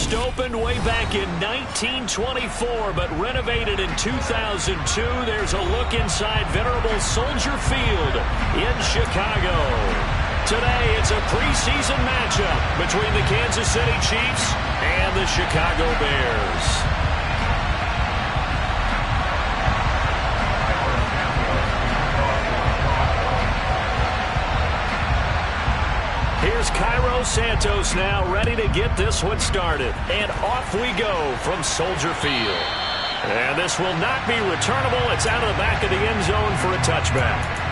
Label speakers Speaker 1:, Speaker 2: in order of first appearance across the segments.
Speaker 1: first opened way back in 1924, but renovated in 2002. There's a look inside venerable Soldier Field in Chicago. Today, it's a preseason matchup between the Kansas City Chiefs and the Chicago Bears. Here's Cairo Santos now ready to get this one started. And off we go from Soldier Field. And this will not be returnable. It's out of the back of the end zone for a touchback.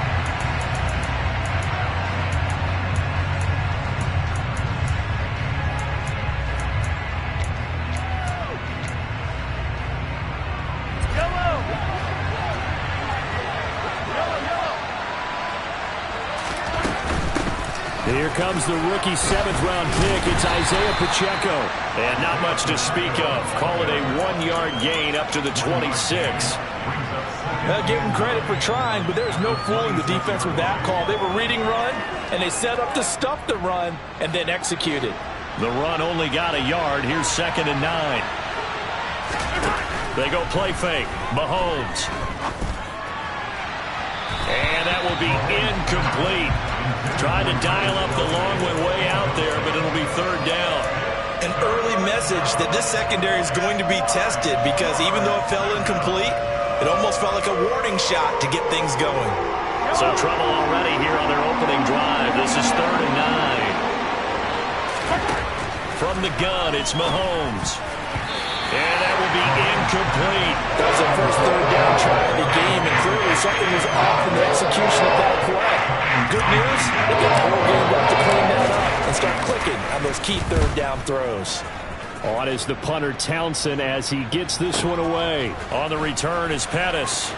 Speaker 1: Here comes the rookie 7th-round pick. It's Isaiah Pacheco. And not much to speak of. Call it a 1-yard gain up to the 26.
Speaker 2: I'll give them credit for trying, but there's no fooling the defense with that call. They were reading run, and they set up to stuff the run and then executed.
Speaker 1: The run only got a yard. Here's 2nd and 9. They go play fake. Mahomes. And that will be incomplete. Trying to dial up the long one way out there, but it'll be 3rd down.
Speaker 2: An early message that this secondary is going to be tested, because even though it fell incomplete, it almost felt like a warning shot to get things going.
Speaker 1: So trouble already here on their opening drive. This is 3rd and 9. From the gun, it's Mahomes. And that will be incomplete.
Speaker 2: That was the first 3rd down try of the game, and clearly something was off in the execution of that play. Good news, they got the whole game left to clean that up and start clicking on those key 3rd down throws.
Speaker 1: On is the punter Townsend as he gets this one away. On the return is Pettis.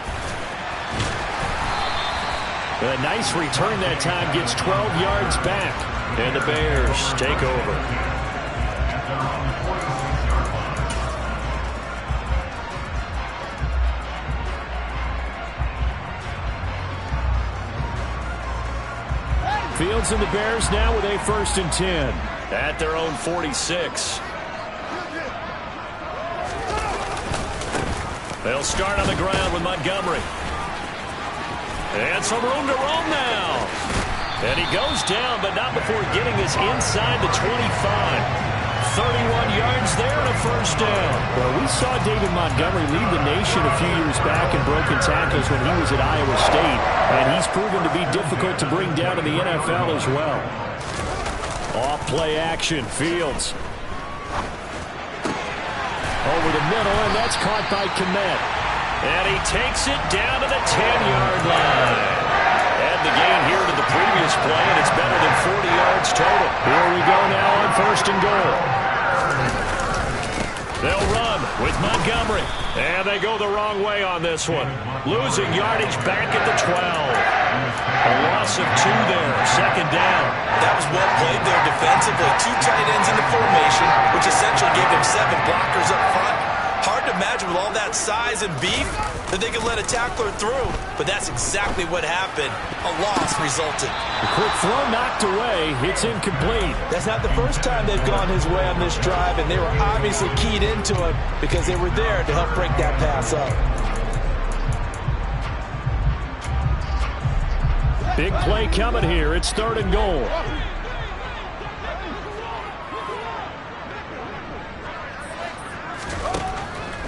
Speaker 1: A nice return that time, gets 12 yards back. And the Bears take over. Fields and the Bears now with a 1st and 10 at their own 46. They'll start on the ground with Montgomery. And some room to roam now. And he goes down, but not before getting this inside the 25. 31 yards there and a 1st down.
Speaker 3: Well, we saw David Montgomery lead the nation a few years back in broken tackles when he was at Iowa State, and he's proven to be difficult to bring down in the NFL as well.
Speaker 1: Off play action, Fields. Over the middle, and that's caught by Kmet. And he takes it down to the 10-yard line. And the gain here to the previous play, and it's better than 40 yards total. Here we go now on 1st and goal. They'll run with Montgomery. And they go the wrong way on this one. Losing yardage back at the 12. A loss of 2 there. 2nd down.
Speaker 2: That was well played there defensively. 2 tight ends in the formation, which essentially gave them 7 blockers up front. Hard to imagine with all that size and beef that they could let a tackler through, but that's exactly what happened. A loss resulted.
Speaker 1: The quick throw knocked away. It's incomplete.
Speaker 2: That's not the first time they've gone his way on this drive, and they were obviously keyed into it because they were there to help break that pass up.
Speaker 1: Big play coming here. It's 3rd and goal.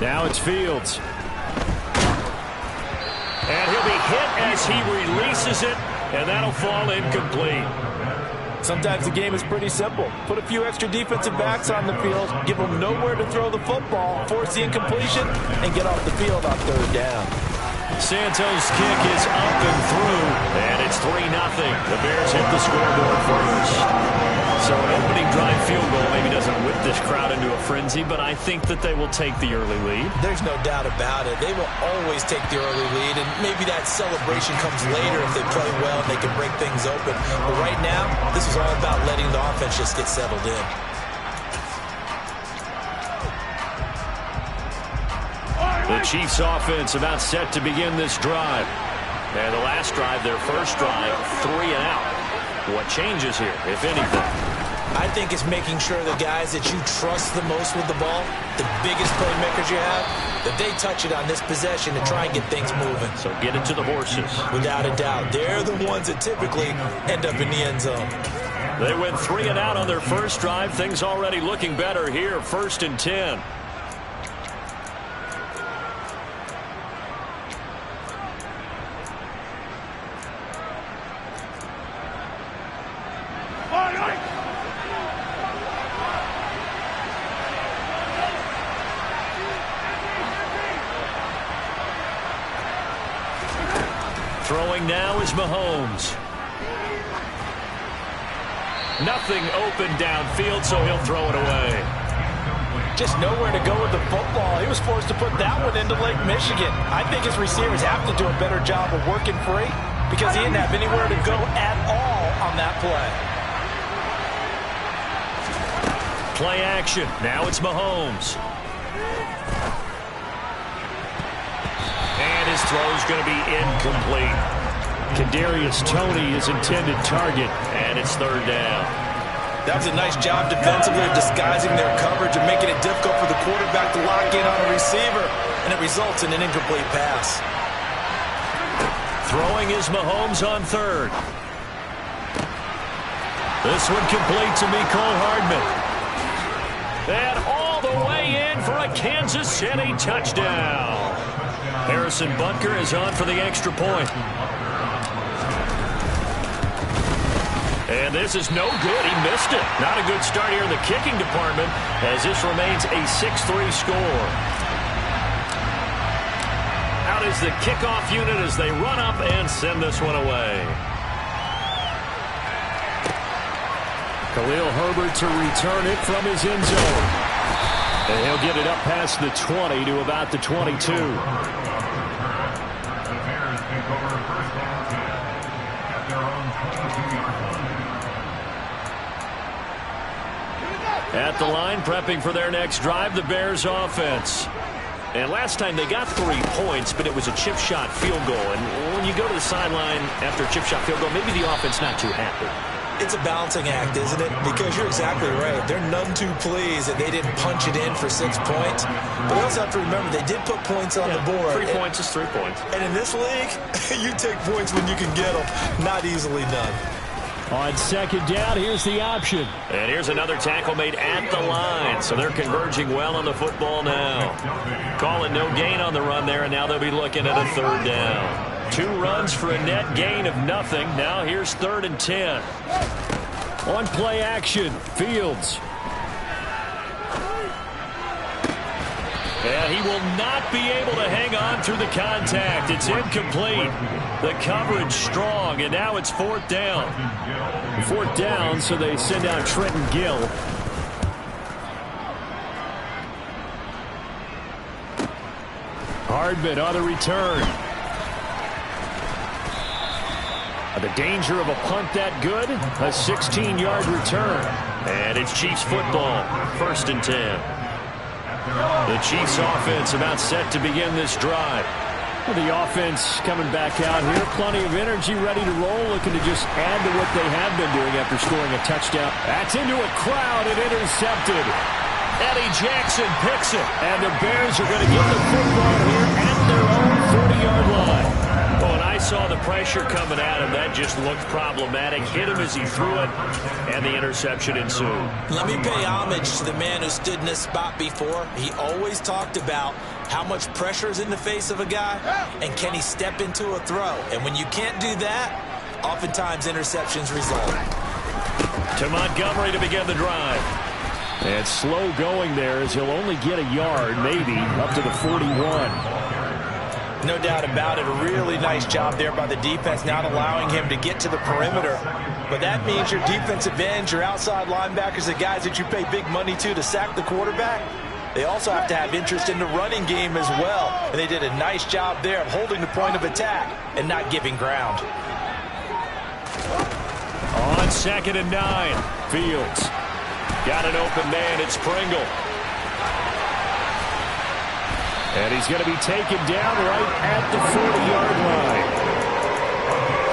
Speaker 1: Now it's Fields. And he'll be hit as he releases it, and that'll fall incomplete.
Speaker 2: Sometimes the game is pretty simple. Put a few extra defensive backs on the field, give them nowhere to throw the football, force the incompletion, and get off the field on 3rd down.
Speaker 1: Santos' kick is up and through, and it's 3-0. The Bears hit the scoreboard first. So an opening drive field goal maybe doesn't whip this crowd into a frenzy, but I think that they will take the early lead.
Speaker 2: There's no doubt about it. They will always take the early lead, and maybe that celebration comes later if they play well and they can break things open. But right now, this is all about letting the offense just get settled in.
Speaker 1: The Chiefs offense about set to begin this drive. And the last drive, their first drive, 3 and out. What changes here, if anything?
Speaker 2: I think it's making sure the guys that you trust the most with the ball, the biggest playmakers you have, that they touch it on this possession to try and get things moving.
Speaker 1: So get it to the horses.
Speaker 2: Without a doubt. They're the ones that typically end up in the end zone.
Speaker 1: They went 3 and out on their first drive. Things already looking better here. 1st and 10. Throwing now is Mahomes. Nothing open downfield, so he'll throw it away.
Speaker 4: Just nowhere to go with the football. He was forced to put that one into Lake Michigan. I think his receivers have to do a better job of working free because he didn't have anywhere to go at all on that play.
Speaker 1: Play action. Now it's Mahomes. And his throw's going to be incomplete.
Speaker 3: Kadarius Toney is intended target.
Speaker 1: And it's 3rd down.
Speaker 2: That was a nice job defensively of disguising their coverage and making it difficult for the quarterback to lock in on a receiver, and it results in an incomplete pass.
Speaker 1: Throwing is Mahomes on 3rd. This one complete to Mecole Hardman. And all the way in for a Kansas City touchdown. Harrison Butker is on for the extra point. And this is no good. He missed it. Not a good start here in the kicking department as this remains a 6-3 score. Out is the kickoff unit as they run up and send this one away.
Speaker 3: Khalil Herbert to return it from his end zone. And he'll get it up past the 20 to about the 22.
Speaker 1: At the line, prepping for their next drive, the Bears offense. And last time they got 3 points, but it was a chip shot field goal. And when you go to the sideline after a chip shot field goal, maybe the offense not too happy.
Speaker 2: It's a balancing act, isn't it? Because you're exactly right. They're none too pleased that they didn't punch it in for 6 points. But we also have to remember they did put points on the board.
Speaker 1: 3 points is 3 points.
Speaker 2: And in this league, you take points when you can get them. Not easily done.
Speaker 3: On 2nd down, here's the option.
Speaker 1: And here's another tackle made at the line. So they're converging well on the football now. Calling no gain on the run there, and now they'll be looking at a 3rd down. 2 runs for a net gain of nothing. Now here's 3rd and 10.
Speaker 3: On play action, Fields.
Speaker 1: And he will not be able to hang on through the contact. It's incomplete. The coverage strong, and now it's 4th down.
Speaker 3: 4th down, so they send out Trenton Gill. Hardman on the return. The danger of a punt that good? A 16-yard return.
Speaker 1: And it's Chiefs football. 1st and 10. The Chiefs offense about set to begin this drive.
Speaker 3: Well, the offense coming back out here. Plenty of energy, ready to roll, looking to just add to what they have been doing after scoring a touchdown. That's into a crowd and intercepted.
Speaker 1: Eddie Jackson picks it.
Speaker 3: And the Bears are going to get the football here at their own 40-yard line.
Speaker 1: Oh, and I saw the pressure coming at him. That just looked problematic. Hit him as he threw it, and the interception ensued.
Speaker 2: Let me pay homage to the man who stood in this spot before. He always talked about how much pressure is in the face of a guy, and can he step into a throw? And when you can't do that, oftentimes interceptions result.
Speaker 1: To Montgomery to begin the drive.
Speaker 3: And slow going there as he'll only get a yard, maybe, up to the 41.
Speaker 4: No doubt about it. A really nice job there by the defense, not allowing him to get to the perimeter. But that means your defensive ends, your outside linebackers, the guys that you pay big money to sack the quarterback, they also have to have interest in the running game as well. And they did a nice job there of holding the point of attack and not giving ground.
Speaker 1: On 2nd and 9, Fields. Got an open man. It's Pringle.
Speaker 3: And he's going to be taken down right at the 40-yard line.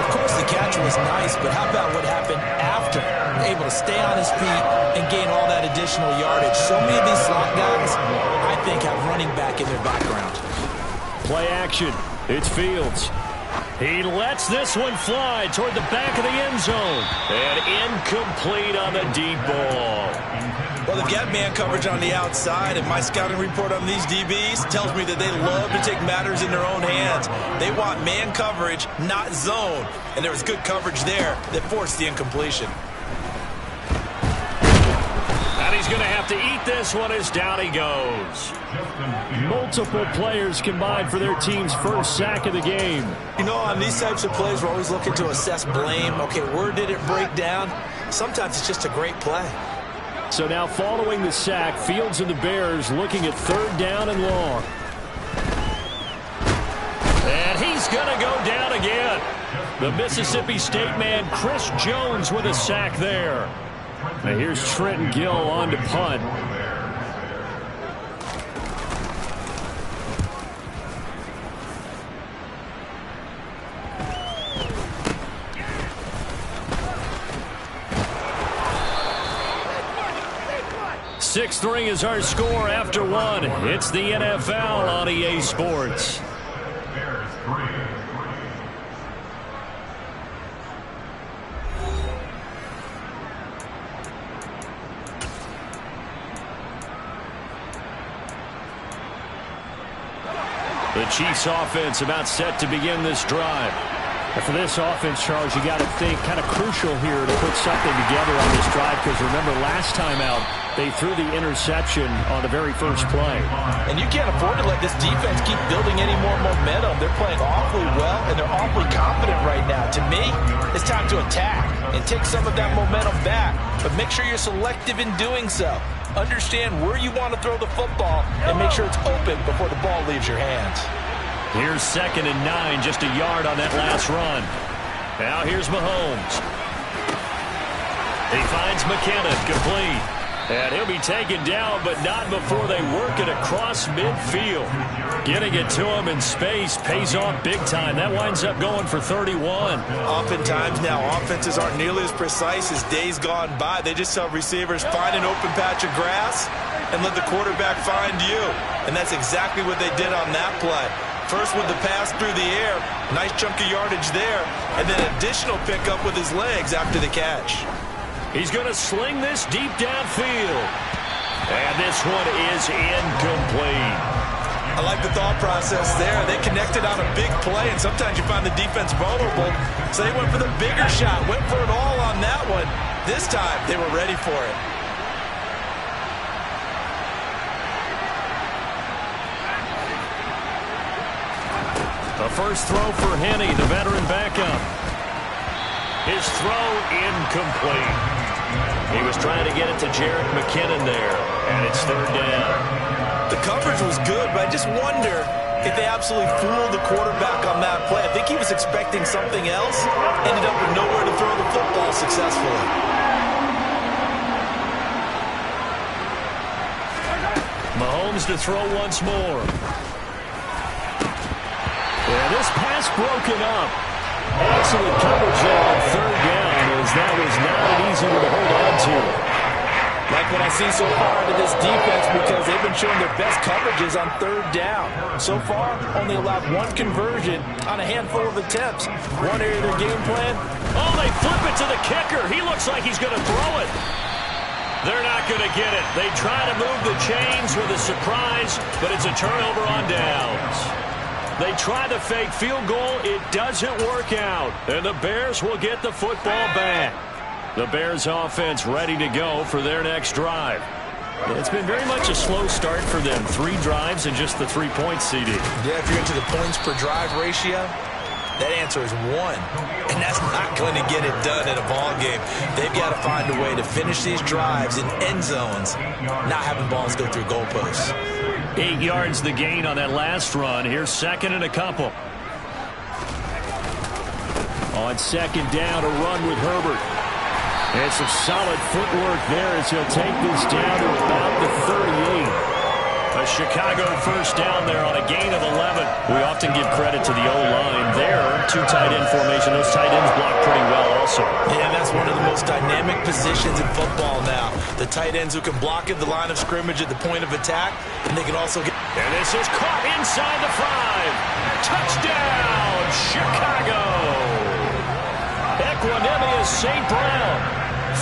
Speaker 2: Of course, the
Speaker 4: catch was nice, but how about what happened after? Able to stay on his feet and gain all that additional yardage. So many of these slot guys, I think, have running back in their background.
Speaker 3: Play action. It's Fields.
Speaker 1: He lets this one fly toward the back of the end zone. And incomplete on the deep ball.
Speaker 2: Well, they've got man coverage on the outside, and my scouting report on these DBs tells me that they love to take matters in their own hands. They want man coverage, not zone. And there was good coverage there that forced the incompletion.
Speaker 1: And he's going to have to eat this one as down he goes.
Speaker 3: Multiple players combined for their team's first sack of the game.
Speaker 2: You know, on these types of plays, we're always looking to assess blame. Okay, where did it break down? Sometimes it's just a great play.
Speaker 3: So now following the sack, Fields and the Bears looking at 3rd down and long.
Speaker 1: And he's going to go down again. The Mississippi State man, Chris Jones, with a sack there.
Speaker 3: Now here's Trenton Gill on to punt.
Speaker 1: Sixth ring is our score after one. It's the NFL on EA Sports. The Chiefs offense about set to begin this drive.
Speaker 3: And for this offense, Charles, you got to think kind of crucial here to put something together on this drive, because remember last time out they threw the interception on the very first play.
Speaker 4: And you can't afford to let this defense keep building any more momentum. They're playing awfully well, and they're awfully confident right now. To me, it's time to attack and take some of that momentum back, but make sure you're selective in doing so. Understand where you want to throw the football and make sure it's open before the ball leaves your hands.
Speaker 1: Here's 2nd and 9, just a yard on that last run. Now here's Mahomes. He finds McKinnon, complete. And he'll be taken down, but not before they work it across midfield. Getting it to him in space pays off big time. That winds up going for 31.
Speaker 2: Oftentimes now, offenses aren't nearly as precise as days gone by. They just tell receivers, find an open patch of grass and let the quarterback find you. And that's exactly what they did on that play. First with the pass through the air, nice chunk of yardage there, and then additional pickup with his legs after the catch.
Speaker 1: He's going to sling this deep downfield. And this one is incomplete.
Speaker 2: I like the thought process there. They connected on a big play, and sometimes you find the defense vulnerable. So they went for the bigger shot, went for it all on that one. This time, they were ready for it.
Speaker 1: The first throw for Henney, the veteran backup. His throw incomplete. He was trying to get it to Jerick McKinnon there, and it's 3rd down.
Speaker 2: The coverage was good, but I just wonder if they absolutely fooled the quarterback on that play. I think he was expecting something else, ended up with nowhere to throw the football successfully.
Speaker 1: Mahomes to throw once more. Yeah, this pass broken up. Excellent coverage there on 3rd down, as that was not an easy one to hold on to.
Speaker 4: Like what I see so far out of this defense, because they've been showing their best coverages on 3rd down. So far, only allowed 1 conversion on a handful of attempts. One area of their game plan.
Speaker 1: Oh, they flip it to the kicker. He looks like he's going to throw it. They're not going to get it. They try to move the chains with a surprise, but it's a turnover on downs. They try the fake field goal. It doesn't work out. And the Bears will get the football back. The Bears offense ready to go for their next drive. It's been very much a slow start for them. 3 drives and just the 3 points, CD.
Speaker 2: Yeah, if you're into the points per drive ratio, that answer is 1. And that's not going to get it done in a ball game. They've got to find a way to finish these drives in end zones, not having balls go through goalposts.
Speaker 1: 8 yards the gain on that last run. Here's 2nd and a couple.
Speaker 3: On 2nd down, a run with Herbert. And some solid footwork there as he'll take this down to about the 38.
Speaker 1: A Chicago first down there on a gain of 11. We often give credit to the O-line there.
Speaker 3: two tight end formation. Those tight ends block pretty well also.
Speaker 2: Yeah, that's one of the most dynamic positions in football now. The tight ends who can block at the line of scrimmage at the point of attack, and they can also get...
Speaker 1: And this is caught inside the 5. Touchdown, Chicago. Equanimous St. Brown,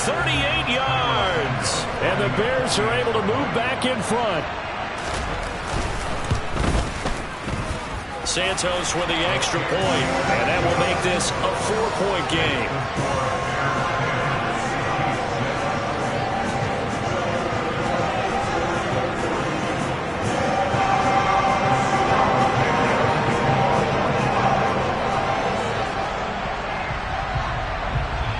Speaker 1: 38 yards. And the Bears are able to move back in front. Santos with the extra point, and that will make this a 4-point game.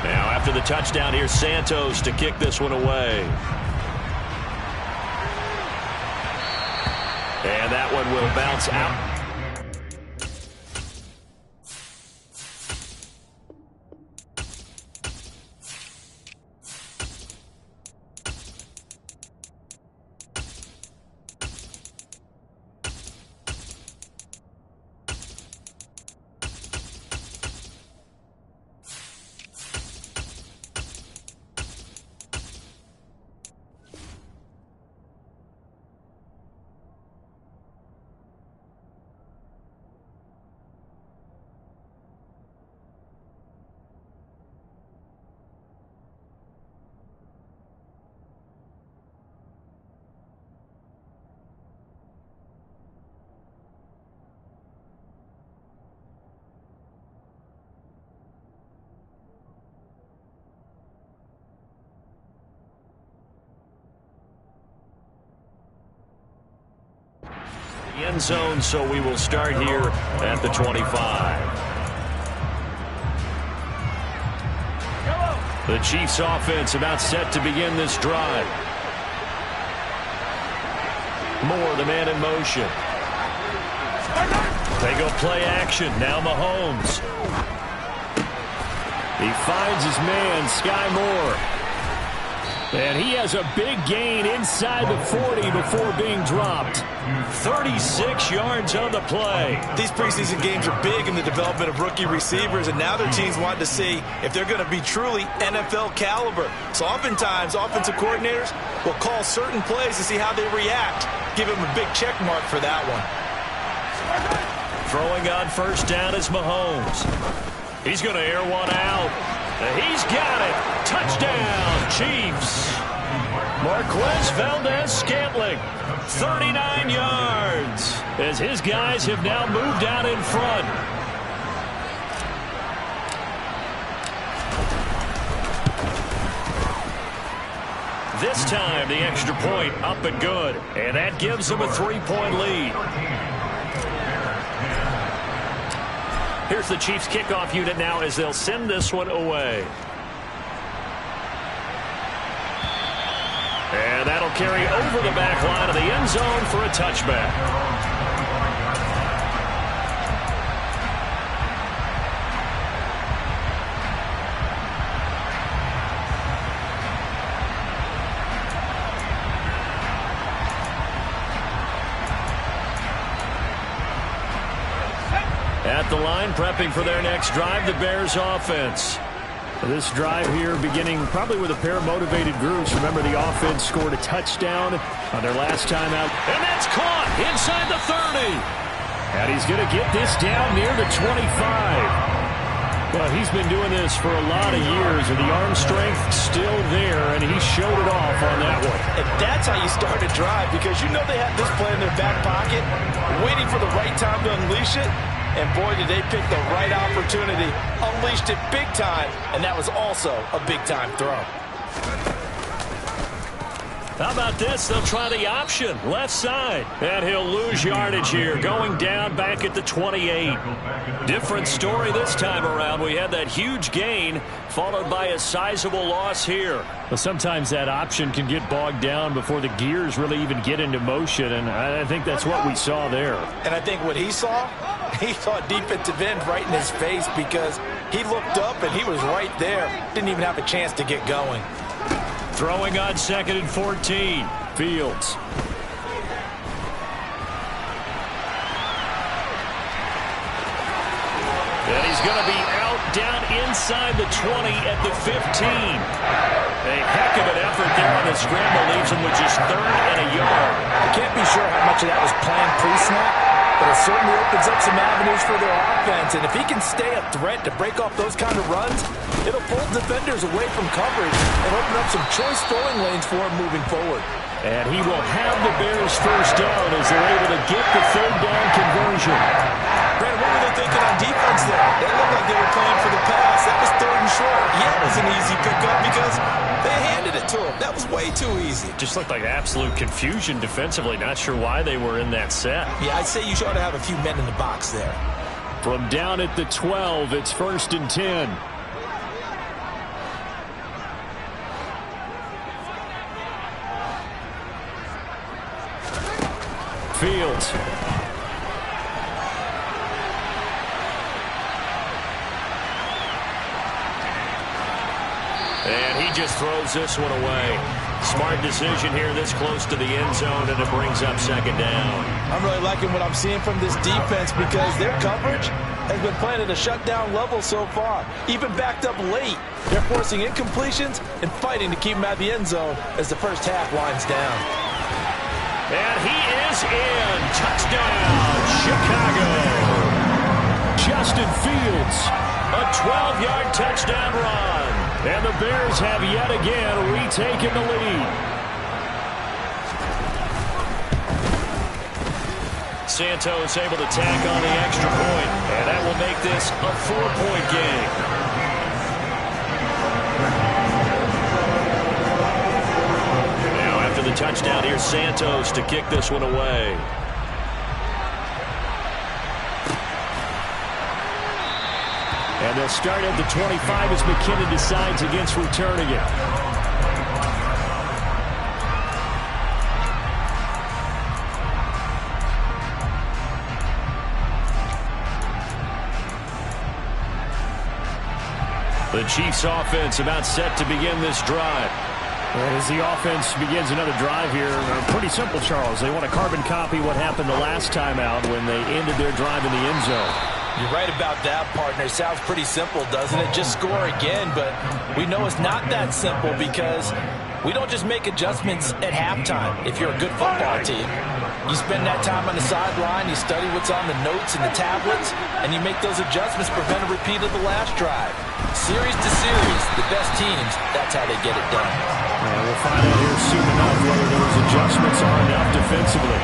Speaker 1: Now after the touchdown, here's Santos to kick this one away. And that one will bounce out. End zone, so we will start here at the 25. The Chiefs offense about set to begin this drive. Moore, the man in motion. They go play action. Now Mahomes. He finds his man, Sky Moore. And he has a big gain inside the 40 before being dropped. 36 yards on the play.
Speaker 2: These preseason games are big in the development of rookie receivers, and now their teams want to see if they're going to be truly NFL caliber. So oftentimes, offensive coordinators will call certain plays to see how they react. Give them a big check mark for that one.
Speaker 1: Throwing on first down is Mahomes. He's going to air one out. He's got it. Touchdown, Chiefs. Marquez Valdez-Scantling, 39 yards, as his guys have now moved out in front. This time, the extra point up and good, and that gives them a 3-point lead. Here's the Chiefs kickoff unit now as they'll send this one away. And that'll carry over the back line of the end zone for a touchback. At the line, prepping for their next drive, the Bears offense.
Speaker 3: This drive here beginning probably with a pair of motivated groups. Remember, the offense scored a touchdown on their last time out.
Speaker 1: And that's caught inside the 30.
Speaker 3: And he's going to get this down near the 25. Well, he's been doing this for a lot of years, and the arm strength still there, and he showed it off on that one.
Speaker 4: And that's how you start a drive, because you know they have this play in their back pocket, waiting for the right time to unleash it. And boy, did they pick the right opportunity. Unleashed it big time, and that was also a big-time throw.
Speaker 1: How about this? They'll try the option, left side. And he'll lose yardage here, going down back at the 28. Different story this time around. We had that huge gain, followed by a sizable loss here.
Speaker 3: Well, sometimes that option can get bogged down before the gears really even get into motion, and I think that's what we saw there.
Speaker 4: And I think what he saw defensive end right in his face, because he looked up and he was right there. Didn't even have a chance to get going.
Speaker 1: Throwing on 2nd and 14.
Speaker 3: Fields.
Speaker 1: And he's going to be out down inside the 20 at the 15. A heck of an effort there on the scramble leaves him with just 3rd and a yard.
Speaker 4: I can't be sure how much of that was planned pre-snap, but it certainly opens up some avenues for their offense. And if he can stay a threat to break off those kind of runs, it'll pull defenders away from coverage and open up some choice throwing lanes for him moving forward.
Speaker 3: And he will have the Bears first down as they're able to get the 3rd down conversion.
Speaker 2: Brandon, what were they thinking on defense there? They looked like they were playing for the pass. That was 3rd and short. Yeah, it was an easy pickup because they handed it to him. That was way too easy.
Speaker 1: Just looked like absolute confusion defensively. Not sure why they were in that set.
Speaker 2: Yeah, I'd say you ought to have a few men in the box there.
Speaker 3: From down at the 12, it's 1st and 10. Fields.
Speaker 1: And he just throws this one away. Smart decision here this close to the end zone, and it brings up 2nd down.
Speaker 4: I'm really liking what I'm seeing from this defense because their coverage has been playing at a shutdown level so far. Even backed up late, they're forcing incompletions and fighting to keep them at the end zone as the first half winds down.
Speaker 1: And he is in. Touchdown, Chicago.
Speaker 3: Justin Fields.
Speaker 1: A 12-yard touchdown run.
Speaker 3: And the Bears have yet again retaken the lead.
Speaker 1: Santos able to tack on the extra point, and that will make this a 4-point game. Now after the touchdown, here's Santos to kick this one away.
Speaker 3: And they'll start at the 25 as McKinnon decides against returning it.
Speaker 1: The Chiefs offense about set to begin this drive.
Speaker 3: And as the offense begins another drive here, pretty simple, Charles. They want to carbon copy what happened the last time out when they ended their drive in the end zone.
Speaker 4: You're right about that, partner. Sounds pretty simple, doesn't it? Just score again, but we know it's not that simple because we don't just make adjustments at halftime if you're a good football team. You spend that time on the sideline, you study what's on the notes and the tablets, and you make those adjustments to prevent a repeat of the last drive. Series to series, the best teams, that's how they get it done.
Speaker 3: We'll find out here soon enough whether those adjustments are enough defensively.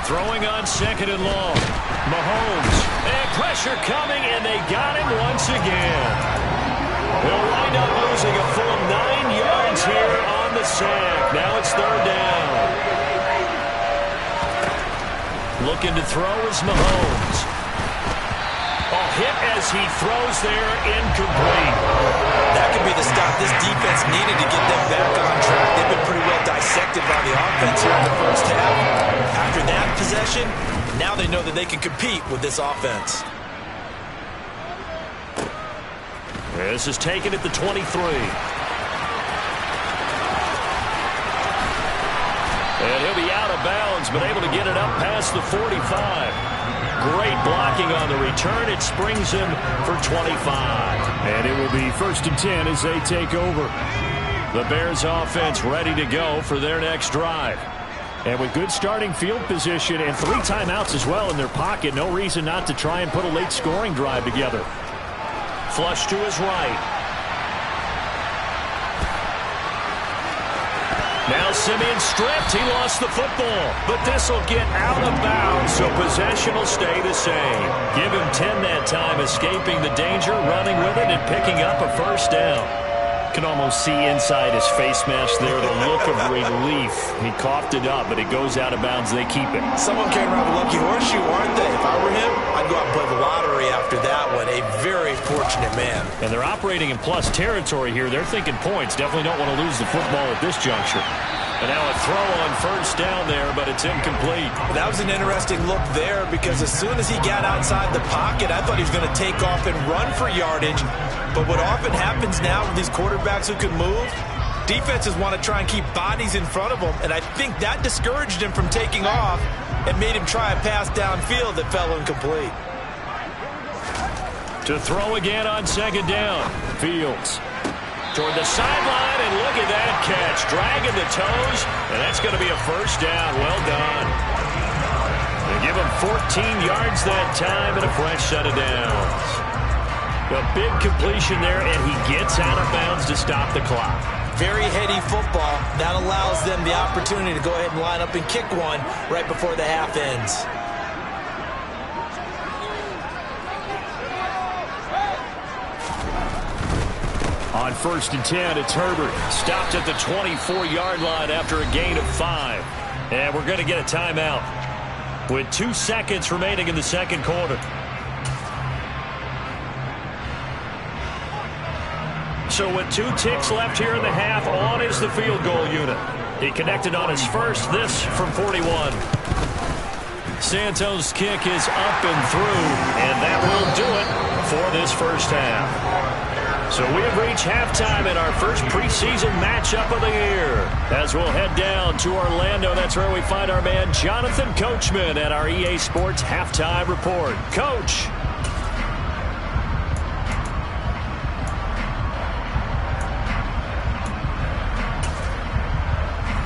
Speaker 1: Throwing on 2nd and long. Mahomes. And pressure coming, and they got him once again. They'll wind up losing a full 9 yards here on the sack. Now it's 3rd down. Looking to throw is Mahomes. A hit as he throws there, incomplete.
Speaker 2: That could be the stop this defense needed to get them back on track. They've been pretty well dissected by the offense here in the first half. After that possession, now they know that they can compete with this offense.
Speaker 1: This is taken at the 23. And he'll be out of bounds, but able to get it up past the 45. Great blocking on the return. It springs him for 25.
Speaker 3: And it will be 1st and 10 as they take over.
Speaker 1: The Bears offense ready to go for their next drive.
Speaker 3: And with good starting field position and 3 timeouts as well in their pocket, no reason not to try and put a late scoring drive together.
Speaker 1: Flush to his right. Now Simeon stripped. He lost the football. But this will get out of bounds, so possession will stay the same. Give him 10 that time, escaping the danger, running with it, and picking up a 1st down. Can almost see inside his face mask there the look of relief. He coughed it up, but it goes out of bounds. They keep it.
Speaker 2: Someone carrying around a lucky horseshoe, aren't they? If I were him, I'd go out and play the lottery after that one. A very fortunate man.
Speaker 3: And they're operating in plus territory here. They're thinking points. Definitely don't want to lose the football at this juncture.
Speaker 1: And now a throw on 1st down there, but it's incomplete.
Speaker 2: That was an interesting look there because as soon as he got outside the pocket, I thought he was going to take off and run for yardage. But what often happens now with these quarterbacks who can move, defenses want to try and keep bodies in front of them, and I think that discouraged him from taking off. and made him try a pass downfield that fell incomplete.
Speaker 1: To throw again on second down. Fields toward the sideline, and look at that catch. Dragging the toes, and that's going to be a first down. Well done. They give him 14 yards that time and a fresh set of downs. A big completion there, and he gets out of bounds to stop the clock.
Speaker 2: Very heady football. That allows them the opportunity to go ahead and line up and kick one right before the half ends.
Speaker 1: On 1st and 10, it's Herbert. Stopped at the 24-yard line after a gain of 5. And we're going to get a timeout with 2 seconds remaining in the second quarter. So with 2 ticks left here in the half, on is the field goal unit. He connected on his first, this from 41. Santos' kick is up and through, and that will do it for this first half. So we have reached halftime in our first preseason matchup of the year. As we'll head down to Orlando, that's where we find our man Jonathan Coachman at our EA Sports Halftime Report. Coach.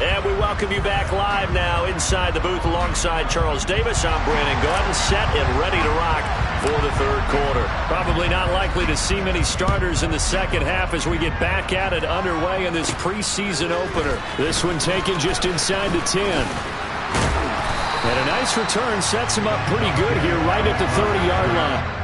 Speaker 1: And we welcome you back live now inside the booth alongside Charles Davis. I'm Brandon Gordon, set and ready to rock for the third quarter. Probably not likely to see many starters in the second half as we get back at it underway in this preseason opener. This one taken just inside the 10. And a nice return sets him up pretty good here right at the 30-yard line.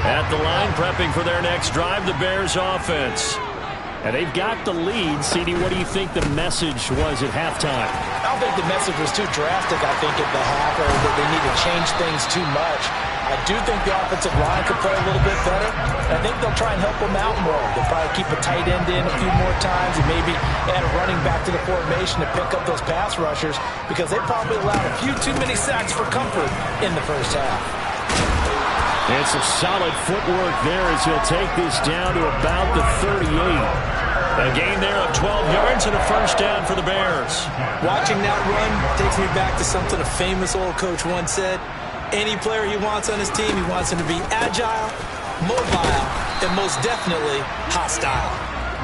Speaker 1: At the line, prepping for their next drive, the Bears offense. And they've got the lead. CD, what do you think the message was at halftime?
Speaker 4: I don't think the message was too drastic, I think, at the half, or that they need to change things too much. I do think the offensive line could play a little bit better. I think they'll try and help them out more. They'll probably keep a tight end in a few more times and maybe add a running back to the formation to pick up those pass rushers, because they probably allowed a few too many sacks for comfort in the first half.
Speaker 1: And some solid footwork there as he'll take this down to about the 38. A gain there of 12 yards and a first down for the Bears.
Speaker 2: Watching that run takes me back to something a famous old coach once said. Any player he wants on his team, he wants him to be agile, mobile, and most definitely hostile.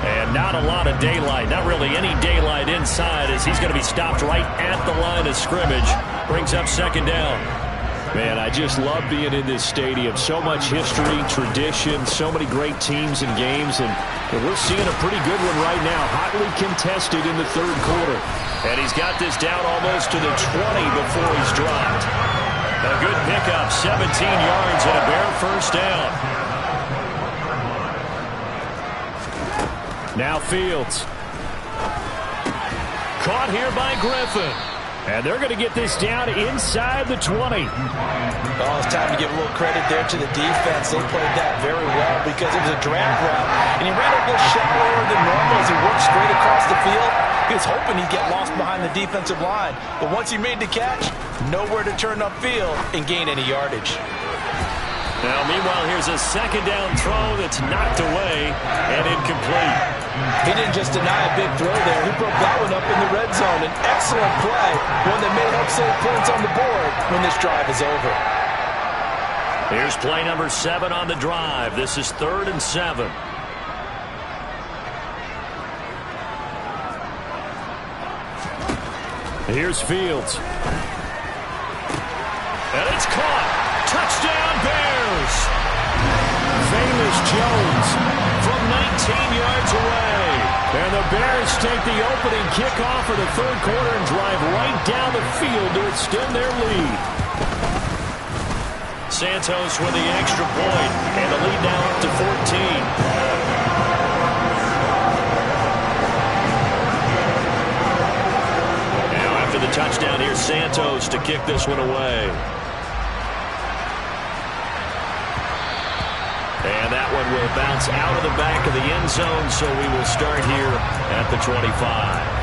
Speaker 1: And not a lot of daylight, not really any daylight inside, as he's going to be stopped right at the line of scrimmage. Brings up second down.
Speaker 3: Man, I just love being in this stadium. So much history, tradition, so many great teams and games, and we're seeing a pretty good one right now, hotly contested in the third quarter.
Speaker 1: And he's got this down almost to the 20 before he's dropped. A good pickup, 17 yards and a bare first down.
Speaker 3: Now Fields.
Speaker 1: Caught here by Griffin.
Speaker 3: And they're going to get this down inside the 20.
Speaker 4: Oh, it's time to give a little credit there to the defense. They played that very well because it was a drag route, and he ran a little shallower than normal as he worked straight across the field. He was hoping he'd get lost behind the defensive line, but once he made the catch, nowhere to turn upfield and gain any yardage.
Speaker 1: Now, meanwhile, here's a second down throw that's knocked away and incomplete.
Speaker 4: He didn't just deny a big throw there. He broke that one up in the red zone. An excellent play, one that may help save points on the board when this drive is over.
Speaker 1: Here's play number 7 on the drive. This is 3rd and 7.
Speaker 3: Here's Fields.
Speaker 1: And it's caught. Touchdown, Bears.
Speaker 3: Famous Jones
Speaker 1: from 19 yards away.
Speaker 3: And the Bears take the opening kickoff of the third quarter and drive right down the field to extend their lead.
Speaker 1: Santos with the extra point, and the lead now up to 14. Now after the touchdown, here's Santos to kick this one away. And that one will bounce out of the back of the end zone, so we will start here at the 25.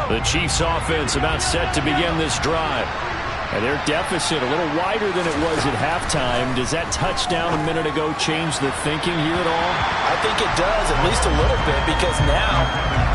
Speaker 1: The Chiefs offense about set to begin this drive.
Speaker 3: And their deficit a little wider than it was at halftime. Does that touchdown a minute ago change the thinking here at all?
Speaker 4: I think it does, at least a little bit, because now